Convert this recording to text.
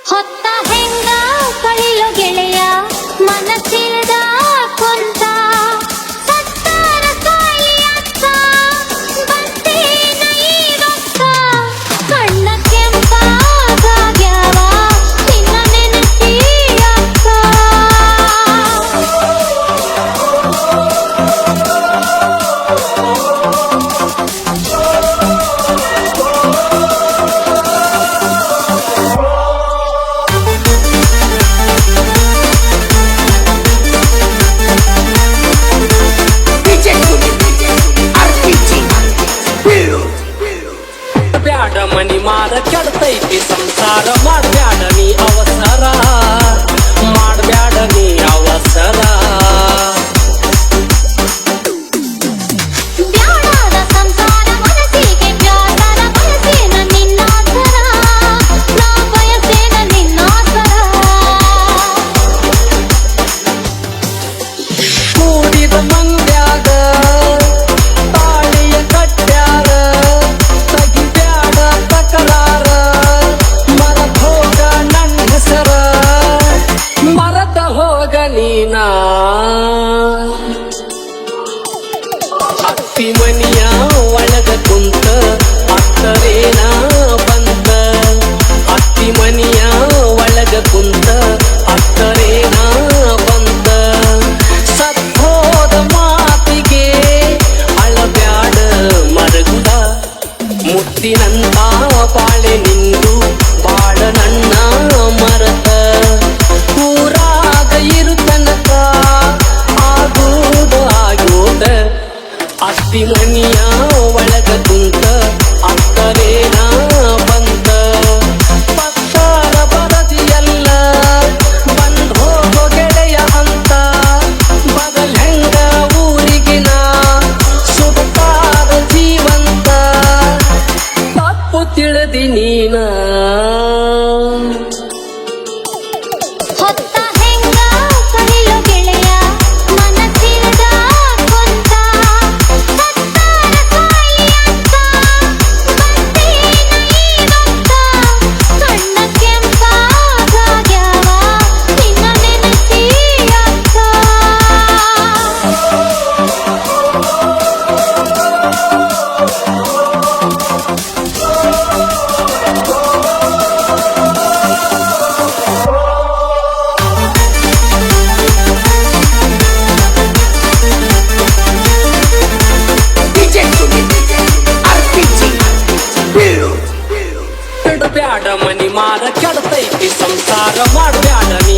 ಹೊತ್ತ ಹೆಂಗ ಕಳಿಲು ಗೆಳೆಯ ಮನಸ್ಸಿಲ್ದ ಕೊಂತ ಸತ್ತಾರ ಸಾಯಿ ಅಕ್ಕ ಬಂತೇನ ಈಗಕ್ಕ ಕಣ್ಣ ಕೆಂಪಾಗ್ಯಾವ ನಿನ್ನ ನೆನಸಿ ಅಕ್ಕ ಬ್ಯಾಡ ಮನಿ ಮಾರ ಕೆಡ್ತೈತಿ ಸಂಸಾರ ಮಾಡ್ಬ್ಯಾಡ ನೀ ಅವಸರ ಮಾಡ್ಬ್ಯಾಡ ನೀ ಅವಸರ ಬ್ಯಾಡಾದ ಸಂಸಾರ ಮನಸ್ಸಿಗೆ ಬ್ಯಾಸರ ಬಯಸೇನ ನಿನ್ನಾಸರ ನಾ ಬಯಸೇನ ನಿನ್ನಾಸರ ಕೂಡಿದ ಮಂದ್ಯಾಗ ತಾಳಿಯ ಕಟ್ಟ್ಯಾರ ತಗಿಬ್ಯಾಡ ತಕರಾರ ಮರತ ಹೋಗ ನನ್ನ ಹೆಸರ ಮರತ ಹೋಗ ನೀನ ಅತ್ತಿ ಮನಿಯ ಒಳಗ ಕುಂತ ಅತ್ತರೇನ ಬಂತ ಅತ್ತಿ ಮನಿಯ ಒಳಗ ಕುಂತ ಅತ್ತರೇನ ಬಂತ ಸತ್ತೋದ ಮಾತಿಗೆ ಅಳಬ್ಯಾಡ ಮರಗುದ ಮುತ್ತಿನಂತ ಬಾಳೆ ನಿಂದು ಬಾಳ ನನ್ನ ಮರತ ಊರಾಗ ಇರುತನಕ ಆಗೋದ ಆಗೋದ ಅತ್ತಿ ಮನಿಯ ಒಳಗ ಕುಂತ ಅತ್ತರೇನ ಬಂತ ಪತ್ತರ ಬರದಿಯಲ್ಲ ಬಂದ್ ಹೋಗೋ ಗೆಳೆಯ ಅಂತ ಬದಲ್ ಹೆಂಗ ಊರಿಗಿನ ಸುತ್ತಾದ ಜೀವಂತ ತಪ್ಪು ತಿಳಿದಿ ನೀನ ಹೊತ್ತ ಹೆಂಗ ಕಳಿಲು ಗೆಳೆಯ ಮನಸ್ಸಿಲ್ದ ಕೊಂತ ಸತ್ತಾರ ಸಾಯಿ ಅಕ್ಕ ಬಂತೇನ ಈಗಕ್ಕ ಕಣ್ಣ ಕೆಂಪಾಗ್ಯಾವ ನಿನ್ನ ನೆನಸಿ ಅಕ್ಕ ಬಿಡಬ್ಯಾಡ ಮನಿ ಮಾರ ಕೆಡ್ತೈತಿ ಸಂಸಾರ ಮಾಡ್ಬ್ಯಾಡ ನೀ